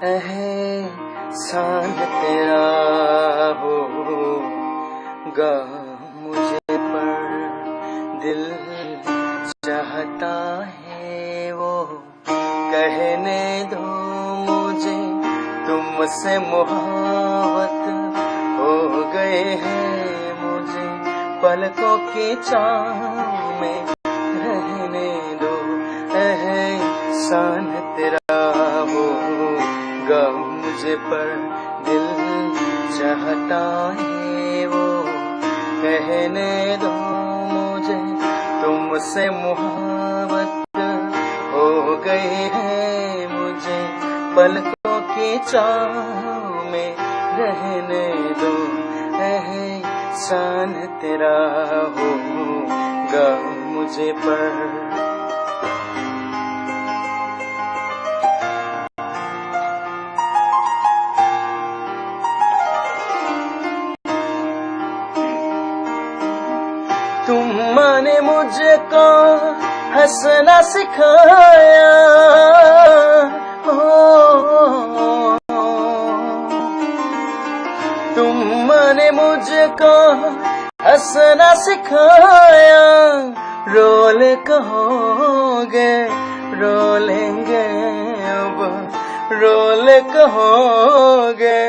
एहसान तेरा होगा मुझे पर, दिल चाहता है वो कहने दो मुझे, तुमसे मोहब्बत हो गए हैं मुझे, पलकों की छाँव में रहने दो। एहसान तेरा होगा मुझे पर, दिल चाहता है वो कहने दो मुझे, तुमसे मोहब्बत हो गई है मुझे, पलकों की छाँव में रहने दो। एहसान तेरा होगा मुझे पर। तुमने मुझको हंसना सिखाया हो, तुमने मुझको हंसना सिखाया, रोले कहोगे रो लेंगे अब, रोले कहोगे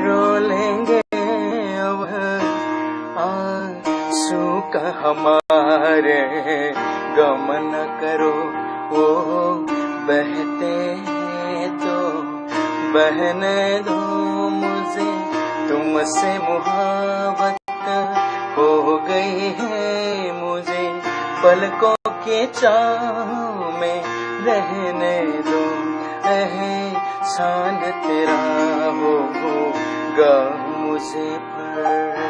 रो लेंगे अब, आंसू का हमारे गम न करो, वो बहते हैं तो बहने दो मुझे, तुमसे मोहब्बत हो गई है मुझे, पलकों के छाँव में रहने दो। एहसान तेरा होगा मुझे पर।